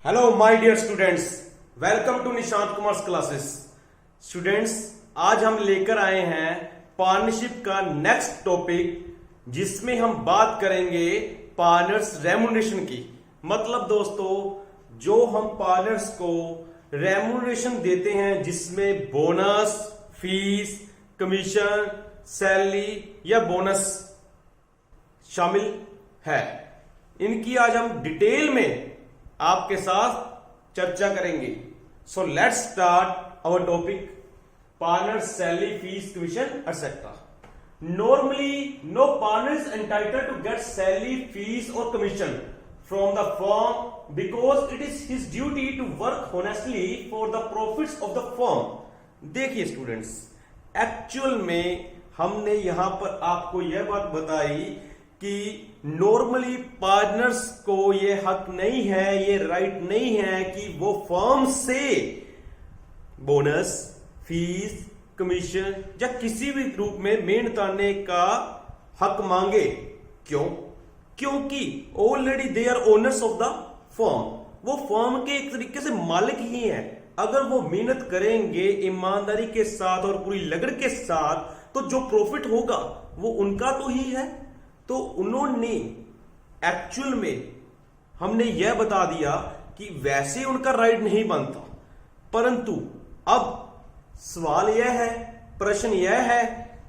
Hello my dear students, welcome to Nishant Kumar classes. Students, आज हम लेकर आए हैं पार्टनरशिप का नेक्स्ट टॉपिक, जिसमें हम बात करेंगे पार्टनर्स रेम्यूनरेशन की। मतलब दोस्तों, जो हम पार्टनर्स को रेम्यूनरेशन देते हैं, जिसमें बोनस, फीस, कमीशन, सैलरी या बोनस शामिल है, इनकी आज हम डिटेल में आपके साथ चर्चा करेंगे। So let's start our topic, partner salary, fees, commission etcetera. Normally no partner is entitled to get salary, fees और commission from the firm because it is his duty to work honestly for the profits of the firm. देखिए students, actual में हमने यहां पर आपको यह बात बताई कि नॉर्मली पार्टनर्स को यह हक नहीं है, ये राइट नहीं है कि वो फर्म से बोनस, फीस, कमीशन या किसी भी रूप में मेहनताने का हक मांगे। क्यों? क्योंकि already they are owners of the firm. वो फर्म के एक तरीके से मालिक ही हैं। अगर वो मेहनत करेंगे ईमानदारी के साथ और पूरी लगन के साथ, तो जो प्रॉफिट होगा वो उनका तो ही है। तो उन्होंने एक्चुअल में हमने यह बता दिया कि वैसे उनका राइट नहीं बनता, परंतु अब सवाल यह है, प्रश्न यह है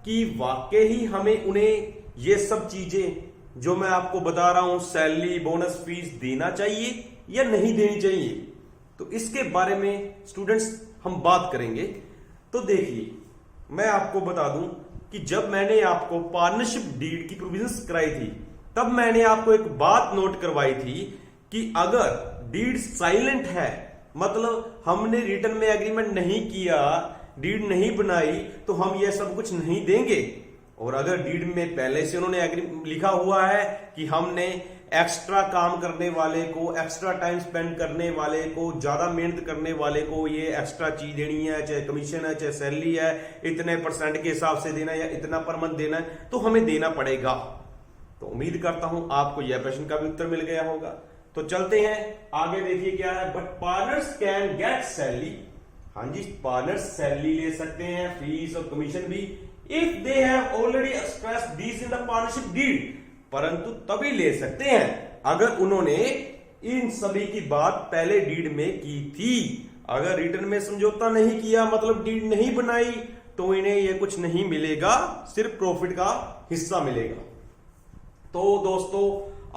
कि वाकई ही हमें उन्हें ये सब चीजें जो मैं आपको बता रहा हूं, सैलरी, बोनस, फीस देना चाहिए या नहीं देनी चाहिए। तो इसके बारे में स्टूडेंट्स हम बात करेंगे। तो देखिए, मैं आपको बता दूं कि जब मैंने आपको पार्टनरशिप डीड की प्रोविजंस कराई थी, तब मैंने आपको एक बात नोट करवाई थी कि अगर डीड साइलेंट है, मतलब हमने रिटर्न में एग्रीमेंट नहीं किया, डीड नहीं बनाई, तो हम यह सब कुछ नहीं देंगे। और अगर डीड में पहले से उन्होंने लिखा हुआ है कि हमने एक्स्ट्रा काम करने वाले को, एक्स्ट्रा टाइम स्पेंड करने वाले को, ज्यादा मेहनत करने वाले को ये एक्स्ट्रा चीज देनी है, चाहे कमीशन है, चाहे सैलरी है, इतने परसेंट के हिसाब से देना है या इतना पर मंथ देना है, तो हमें देना पड़ेगा। तो उम्मीद करता हूं आपको यह प्रश्न का भी उत्तर मिल गया होगा। तो चलते हैं आगे। देखिए क्या है, but partners can get salary. हाँ जी, पार्टनर्स सैलरी ले सकते हैं, फीस और कमीशन भी, if they have already expressed this in the partnership deed. परंतु तभी ले सकते हैं अगर उन्होंने इन सभी की बात पहले डीड में की थी। अगर रिटर्न में समझौता नहीं किया, मतलब डीड नहीं बनाई, तो इन्हें यह कुछ नहीं मिलेगा, सिर्फ प्रॉफिट का हिस्सा मिलेगा। तो दोस्तों,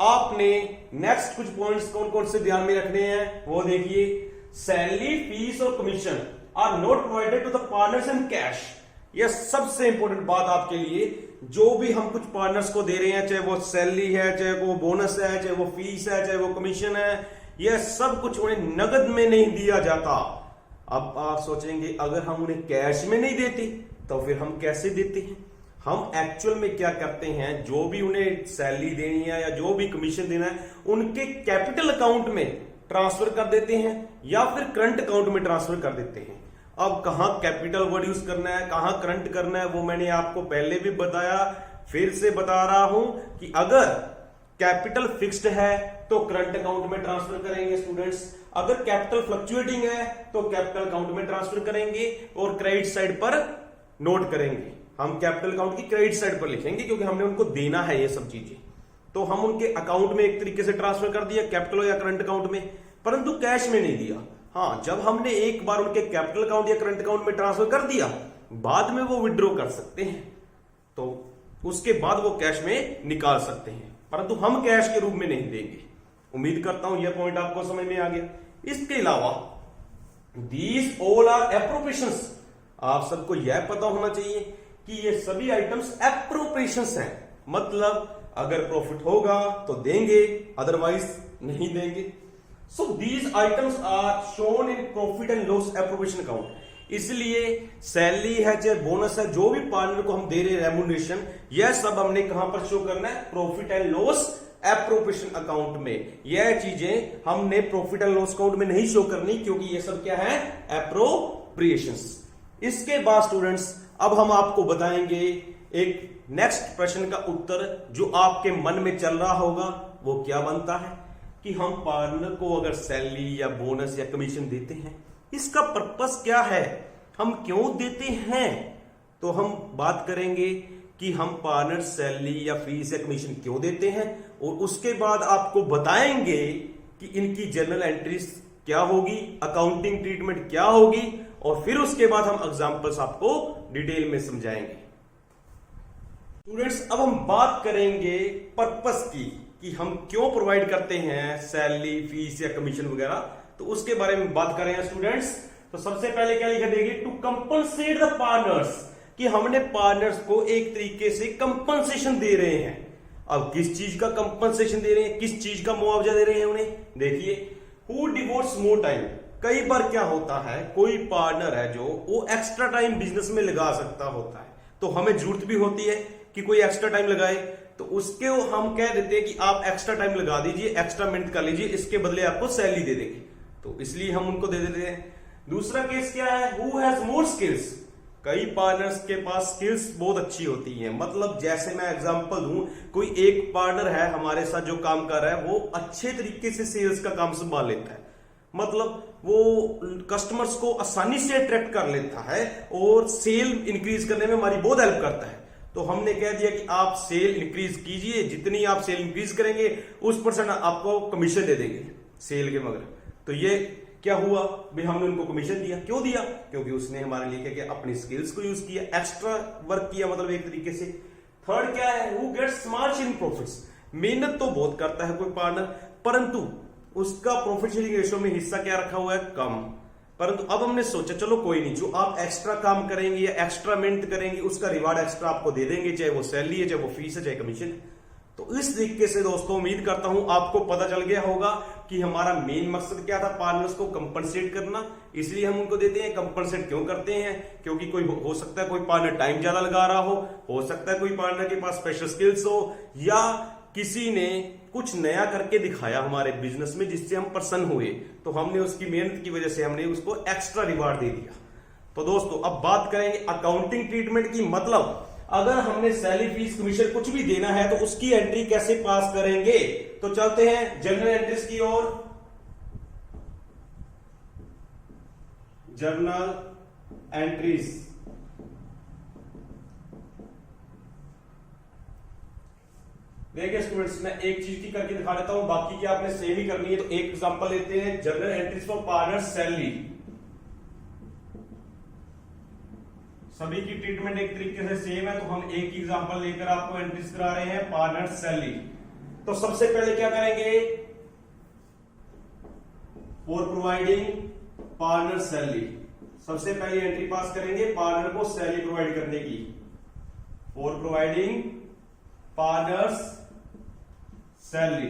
आपने नेक्स्ट कुछ पॉइंट्स कौन कौन से ध्यान में रखने हैं वो देखिए। सैलरी, फीस और commission are not provided to the partners in cash. यह सबसे इंपॉर्टेंट बात आपके लिए। जो भी हम कुछ पार्टनर्स को दे रहे हैं, चाहे वो सैलरी है, चाहे वो बोनस है, चाहे वो फीस है, चाहे वो कमीशन है, यह सब कुछ उन्हें नगद में नहीं दिया जाता। अब आप सोचेंगे, अगर हम उन्हें कैश में नहीं देते तो फिर हम कैसे देते हैं? हम एक्चुअल में क्या करते हैं, जो भी उन्हें सैलरी देनी है या जो भी कमीशन देना है, उनके कैपिटल अकाउंट में ट्रांसफर कर देते हैं या फिर करंट अकाउंट में ट्रांसफर कर देते हैं। अब कहां कैपिटल वर्ड यूज करना है, कहां करंट करना है, वो मैंने आपको पहले भी बताया, फिर से बता रहा हूं कि अगर कैपिटल फिक्स्ड है तो करंट अकाउंट में ट्रांसफर करेंगे स्टूडेंट्स। अगर कैपिटल फ्लक्चुएटिंग है तो कैपिटल अकाउंट में ट्रांसफर करेंगे और क्रेडिट साइड पर नोट करेंगे। हम कैपिटल अकाउंट की क्रेडिट साइड पर लिखेंगे क्योंकि हमने उनको देना है ये सब चीजें। तो हम उनके अकाउंट में एक तरीके से ट्रांसफर कर दिया, कैपिटल या करंट अकाउंट में, परंतु कैश में नहीं दिया। हाँ, जब हमने एक बार उनके कैपिटल अकाउंट या करंट अकाउंट में ट्रांसफर कर दिया, बाद में वो विड्रॉ कर सकते हैं, तो उसके बाद वो कैश में निकाल सकते हैं, परंतु हम कैश के रूप में नहीं देंगे। उम्मीद करता हूं यह पॉइंट आपको समझ में आ गया। इसके अलावा दीज ऑल आर एप्रोप्रिएशंस। आप सबको यह पता होना चाहिए कि ये सभी आइटम्स एप्रोप्रिएशंस हैं, मतलब अगर प्रॉफिट होगा तो देंगे, अदरवाइज नहीं देंगे। So these items are shown in profit and loss appropriation account. इसलिए सैलरी है, चाहे बोनस है, जो भी पार्टनर को हम दे रहे हैं रेम्यूनरेशन, यह सब हमने कहां पर शो करना है? Profit and loss appropriation account में। यह चीजें हमने प्रॉफिट एंड लॉस अकाउंट में नहीं शो करनी, क्योंकि ये सब क्या है? एप्रोप्रिएशंस। इसके बाद स्टूडेंट्स, अब हम आपको बताएंगे एक नेक्स्ट प्रश्न का उत्तर जो आपके मन में चल रहा होगा, वो क्या बनता है। कि हम पार्टनर को अगर सैलरी या बोनस या कमीशन देते हैं, इसका पर्पस क्या है, हम क्यों देते हैं। तो हम बात करेंगे कि हम पार्टनर सैलरी या फीस या कमीशन क्यों देते हैं, और उसके बाद आपको बताएंगे कि इनकी जर्नल एंट्रीज क्या होगी, अकाउंटिंग ट्रीटमेंट क्या होगी, और फिर उसके बाद हम एग्जांपल्स आपको डिटेल में समझाएंगे। स्टूडेंट्स, अब हम बात करेंगे पर्पस की कि हम क्यों प्रोवाइड करते हैं सैलरी, फीस या कमीशन वगैरह, तो उसके बारे में बात कर रहे हैं स्टूडेंट्स। तो सबसे पहले क्या लिखा देंगे, टू कंपनसेट द पार्टनर्स, कि हमने पार्टनर्स को एक तरीके से कंपनसेशन दे रहे हैं। अब किस चीज का कंपनसेशन दे रहे हैं, किस चीज का मुआवजा दे रहे हैं उन्हें, देखिए, हु डिवोट्स मोर टाइम। कई बार क्या होता है, कोई पार्टनर है जो वो एक्स्ट्रा टाइम बिजनेस में लगा सकता होता है, तो हमें जरूरत भी होती है कि कोई एक्स्ट्रा टाइम लगाए, तो उसके हम कह देते हैं कि आप एक्स्ट्रा टाइम लगा दीजिए, एक्स्ट्रा मेहनत कर लीजिए, इसके बदले आपको सैलरी दे देंगे, तो इसलिए हम उनको दे देते हैं। दूसरा केस क्या है, हु हैज मोर स्किल्स। कई पार्टनर्स के पास स्किल्स बहुत अच्छी होती हैं, मतलब जैसे मैं एग्जांपल दूं, कोई एक पार्टनर है हमारे साथ जो काम कर रहा है, वो अच्छे तरीके से सेल्स का काम संभाल लेता है, मतलब वो कस्टमर्स को आसानी से अट्रैक्ट कर लेता है और सेल इंक्रीज करने में हमारी बहुत हेल्प करता है। तो हमने कह दिया कि आप सेल इंक्रीज कीजिए, जितनी आप सेल इंक्रीज करेंगे उस परसेंट आपको कमीशन दे देंगे सेल के मगर। तो ये क्या हुआ भाई, हमने उनको कमीशन दिया। क्यों दिया, क्योंकि उसने हमारे लिए क्या अपनी स्किल्स को यूज किया, एक्स्ट्रा वर्क किया, मतलब एक तरीके से। थर्ड क्या है, हु गेट्स मार्जिन प्रॉफिट्स। मेहनत तो बहुत करता है कोई पार्टनर, परंतु उसका प्रॉफिट शेयरिंग रेशियो में हिस्सा क्या रखा हुआ है, कम। परंतु अब हमने सोचा चलो कोई नहीं, जो आप एक्स्ट्रा काम करेंगे या एक्स्ट्रा मेहनत करेंगे उसका रिवार्ड एक्स्ट्रा आपको दे देंगे, चाहे वो सैलरी है, चाहे वो फीस है, चाहे कमीशन। तो इस तरीके से दोस्तों उम्मीद करता हूं आपको पता चल गया होगा कि हमारा मेन मकसद क्या था, पार्टनर्स को कंपनसेट करना। इसलिए हम उनको देते हैं। कंपनसेट क्यों करते हैं, क्योंकि कोई हो सकता है कोई पार्टनर टाइम ज्यादा लगा रहा हो सकता है कोई पार्टनर के पास स्पेशल स्किल्स हो, या किसी ने कुछ नया करके दिखाया हमारे बिजनेस में जिससे हम प्रसन्न हुए, तो हमने उसकी मेहनत की वजह से हमने उसको एक्स्ट्रा रिवार्ड दे दिया। तो दोस्तों अब बात करेंगे अकाउंटिंग ट्रीटमेंट की, मतलब अगर हमने सैलरी, फीस, कमीशन कुछ भी देना है तो उसकी एंट्री कैसे पास करेंगे। तो चलते हैं जर्नल एंट्रीज की ओर। जर्नल एंट्रीज, देखिए स्टूडेंट्स, मैं एक चीज की करके दिखा देता हूं, बाकी की आपने सेम ही करनी है। तो एक एग्जांपल लेते हैं, journal entries for partner salary. सभी की ट्रीटमेंट एक तरीके से सेम है, तो हम एक ही एग्जांपल लेकर आपको एंट्रीज करा रहे हैं पार्टनर सैलरी। तो सबसे पहले क्या करेंगे, फॉर प्रोवाइडिंग पार्टनर सैलरी, सबसे पहले एंट्री पास करेंगे पार्टनर को सैलरी प्रोवाइड करने की, फॉर प्रोवाइडिंग पार्टनर्स सैलरी।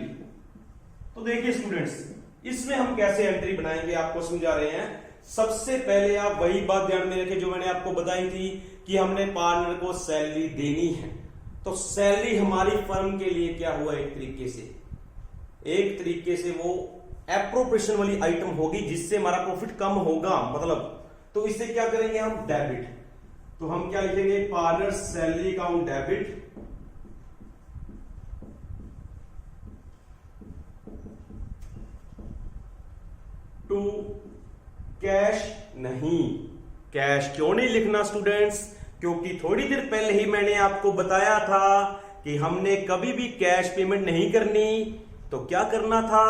तो देखिए स्टूडेंट्स, इसमें हम कैसे एंट्री बनाएंगे आपको समझा रहे हैं। सबसे पहले आप वही बात ध्यान में रखें जो मैंने आपको बताई थी कि हमने पार्टनर को सैलरी देनी है। तो सैलरी हमारी फर्म के लिए क्या हुआ, एक तरीके से वो एप्रोप्रिएशन वाली आइटम होगी जिससे हमारा प्रॉफिट कम होगा, मतलब। तो इससे क्या करेंगे हम, डेबिट। तो हम क्या लिखेंगे, partner salary account debit to cash. नहीं, कैश क्यों नहीं लिखना स्टूडेंट्स, क्योंकि थोड़ी देर पहले ही मैंने आपको बताया था कि हमने कभी भी कैश पेमेंट नहीं करनी। तो क्या करना था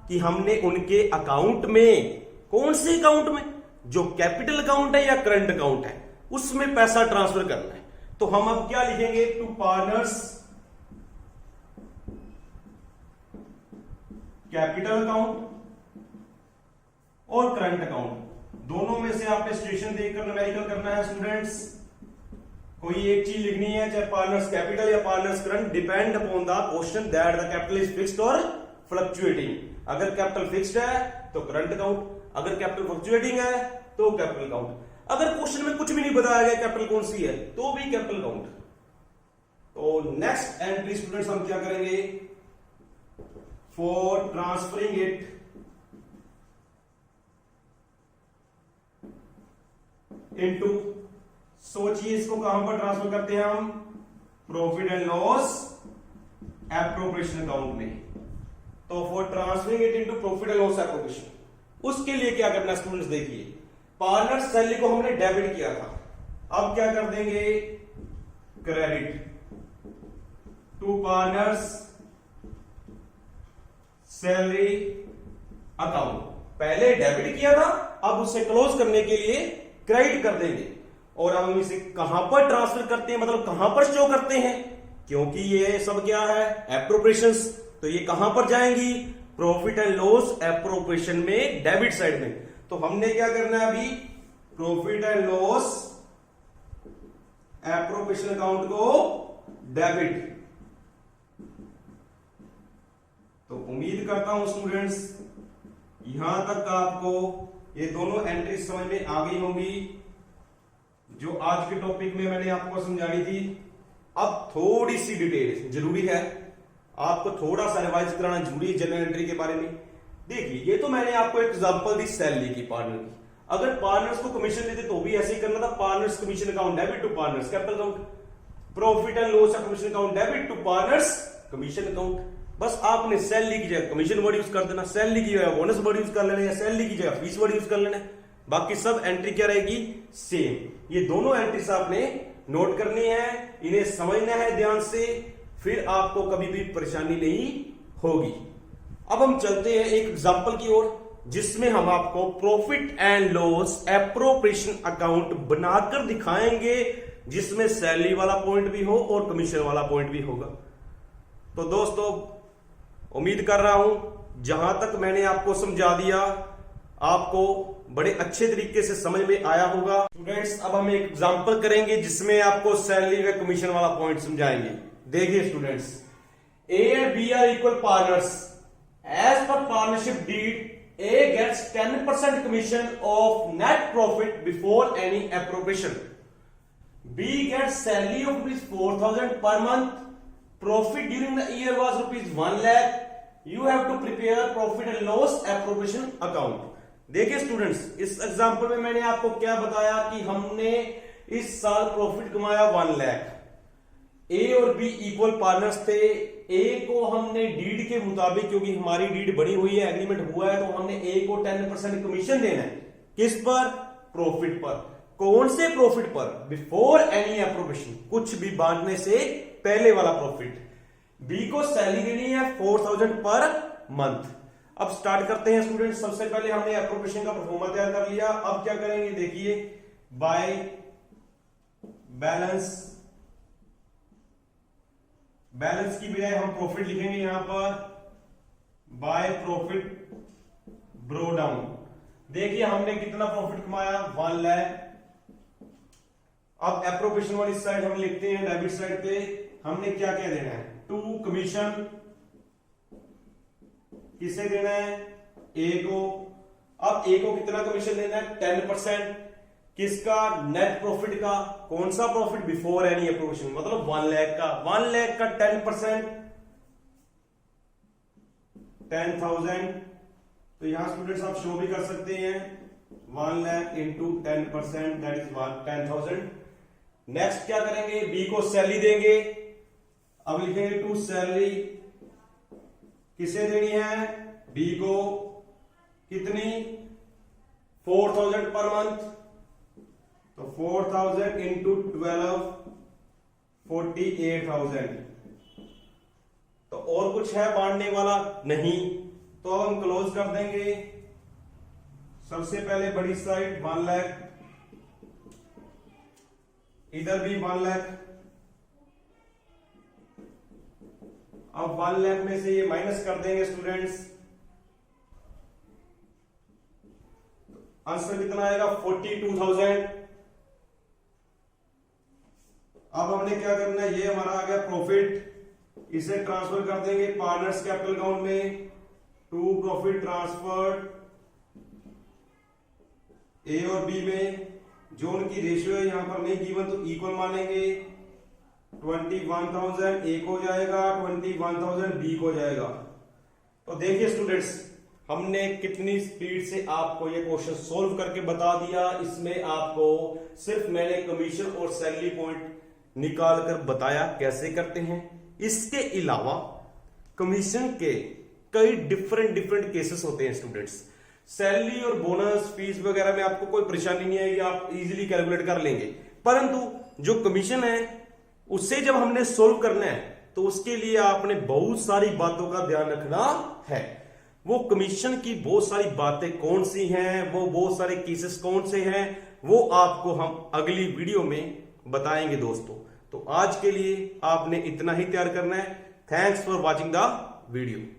कि हमने उनके अकाउंट में, कौन से अकाउंट में, जो कैपिटल अकाउंट है या करंट अकाउंट है, उसमें पैसा ट्रांसफर करना है। तो हम अब क्या लिखेंगे, टू पार्टनर्स कैपिटल अकाउंट और करंट अकाउंट, दोनों में से आपने सिचुएशन देखकर न्यूमेरिकल करना है स्टूडेंट्स। कोई एक चीज लिखनी है, चाहे पार्टनर्स कैपिटल या partners current, depend upon the question that the capital is fixed और फ्लक्चुएटिंग। अगर कैपिटल फिक्स्ड है तो करंट अकाउंट, अगर कैपिटल फ्लक्चुएटिंग है तो कैपिटल अकाउंट। अगर क्वेश्चन में कुछ भी नहीं बताया गया कैपिटल कौन सी है तो भी कैपिटल अकाउंट। तो नेक्स्ट एंट्री स्टूडेंट्स हम क्या करेंगे, फॉर ट्रांसफरिंग इट इनटू, सोचिए इसको कहां पर ट्रांसफर करते हैं हम, profit and loss appropriation account में। तो for transferring it into profit and loss appropriation उसके लिए क्या करना है स्टूडेंट्स, देखिए पार्टनर सैलरी को हमने डेबिट किया था, अब क्या कर देंगे credit to partners salary account. पहले डेबिट किया था, अब उसे क्लोज करने के लिए क्रेडिट कर देंगे। और अब हम इसे कहां पर ट्रांसफर करते हैं, मतलब कहां पर शो करते हैं, क्योंकि ये सब क्या है एप्रोप्रिएशंस, तो ये कहां पर जाएंगी प्रॉफिट एंड लॉस एप्रोप्रिएशन में डेबिट साइड में। तो हमने क्या करना है अभी profit and loss appropriation account को डेबिट। तो उम्मीद करता हूं स्टूडेंट्स यहां तक आपको ये दोनों एंट्री समझ में आ गई होंगी जो आज के टॉपिक में मैंने आपको समझाई थी। अब थोड़ी सी डिटेल जरूरी है, आपको थोड़ा सा रिवाइज कराना जरूरी है जनरल एंट्री के बारे में। देखिए ये तो मैंने आपको एग्जांपल दी सैलरी की पार्टनर की, अगर पार्टनर्स को कमीशन देते तो भी ऐसे ही करना था, partners commission account debit to partners capital account, profit and loss commission account debit to partners commission account. बस आपने सैलरी की जगह कमीशन वर्ड यूज कर देना, सैलरी की जगह बोनस वर्ड यूज कर लेना, या सैलरी की जगह फीस वर्ड यूज कर लेना, बाकी सब एंट्री क्या रहेगी सेम। ये दोनों एंट्रीज आपने नोट करनी है, इन्हें समझना है ध्यान से, फिर आपको कभी भी परेशानी नहीं होगी। अब हम चलते हैं एक एग्जांपल की ओर जिसमें हम आपको profit and loss appropriation account बनाकर दिखाएंगे, जिसमें सैलरी वाला पॉइंट भी हो और कमीशन वाला पॉइंट भी होगा। तो दोस्तों उम्मीद कर रहा हूं जहां तक मैंने आपको समझा दिया आपको बड़े अच्छे तरीके से समझ में आया होगा। स्टूडेंट्स अब हम एक एग्जांपल करेंगे जिसमें आपको सैलरी व कमीशन वाला पॉइंट समझाएंगे। देखिए students, A and B are equal partners, as per partnership deed A gets 10% commission of net profit before any appropriation. B gets salary of rupees 4,000 per month. Profit during the year was rupees 1 lakh. You have to prepare profit and loss appropriation account. देखिए students, इस example में मैंने आपको क्या बताया कि हमने इस साल प्रॉफिट कमाया 1 लाख। ए और बी इक्वल पार्टनर्स थे। ए को हमने डीड के मुताबिक, क्योंकि हमारी डीड बनी हुई है, एग्रीमेंट हुआ है, तो हमने ए को 10% कमीशन देना है। किस पर? प्रॉफिट पर। कौन से प्रॉफिट पर? बिफोर एनी एप्रोप्रिएशन, कुछ भी बांटने से पहले वाला प्रॉफिट। बी को सैलरी देनी है 4,000 पर मंथ। अब स्टार्ट करते हैं स्टूडेंट। सबसे पहले हमने एप्रोप्रिएशन का परफॉर्मा तैयार कर लिया। अब क्या करेंगे देखिए, बाय बैलेंस की बजाय हम प्रॉफिट लिखेंगे यहां पर बाय प्रॉफिट ब्रो डाउन। देखिए हमने कितना प्रॉफिट कमाया 1 लाख। अब एप्रोप्रिएशन वाली साइड हम लिखते हैं डेबिट साइड पे हमने क्या क्या देना है, टू कमीशन। किसे देना है? ए को। अब ए को कितना कमीशन देना है? 10%। किसका? नेट प्रॉफिट का। कौन सा प्रॉफिट? बिफोर एनी एप्रोप्रिएशन, मतलब 1 लाख का। 1 लाख का 10% 10,000। तो यहां स्टूडेंट्स आप शो भी कर सकते हैं 1 lakh into 10%, that is 10,000। Next क्या करेंगे? बी को सैलरी देंगे। अब लिखेंगे टू सैलरी। किसे देनी है? बी को। कितनी? 4,000 पर मंथ। तो 4,000 इंटू 12 48,000। तो और कुछ है बांटने वाला? नहीं। तो हम क्लोज कर देंगे। सबसे पहले बड़ी साइड 1 लाख, इधर भी 1 लाख। अब 1 लाख में से ये माइनस कर देंगे स्टूडेंट्स। आंसर कितना आएगा? 42,000। अब हमने क्या करना है, ये हमारा आ गया प्रॉफिट, इसे ट्रांसफर कर देंगे पार्टनर्स कैपिटल अकाउंट में। टू प्रॉफिट ट्रांसफर ए और बी में, जो उनकी रेशियो है यहां पर नहीं गिवन तो इक्वल मानेंगे। 21,000 ए को जाएगा, 21,000 बी को जाएगा। तो देखिए स्टूडेंट्स, हमने कितनी स्पीड से आपको ये क्वेश्चन सोल्व करके बता दिया। इसमें आपको सिर्फ मैंने कमीशन और सैलरी पॉइंट निकाल कर बताया कैसे करते हैं। इसके अलावा कमीशन के कई डिफरेंट डिफरेंट केसेस होते हैं स्टूडेंट्स। सैलरी और बोनस फीस वगैरह में आपको कोई परेशानी नहीं आएगी, आप इजीली कैलकुलेट कर लेंगे। परंतु जो कमीशन है उससे जब हमने सोल्व करना है तो उसके लिए आपने बहुत सारी बातों का ध्यान रखना है। वो कमीशन की बहुत सारी बातें कौन सी हैं, वो बहुत सारे केसेस कौन से हैं, वो आपको हम अगली वीडियो में बताएंगे दोस्तों। तो आज के लिए आपने इतना ही तैयार करना है। Thanks for watching the video.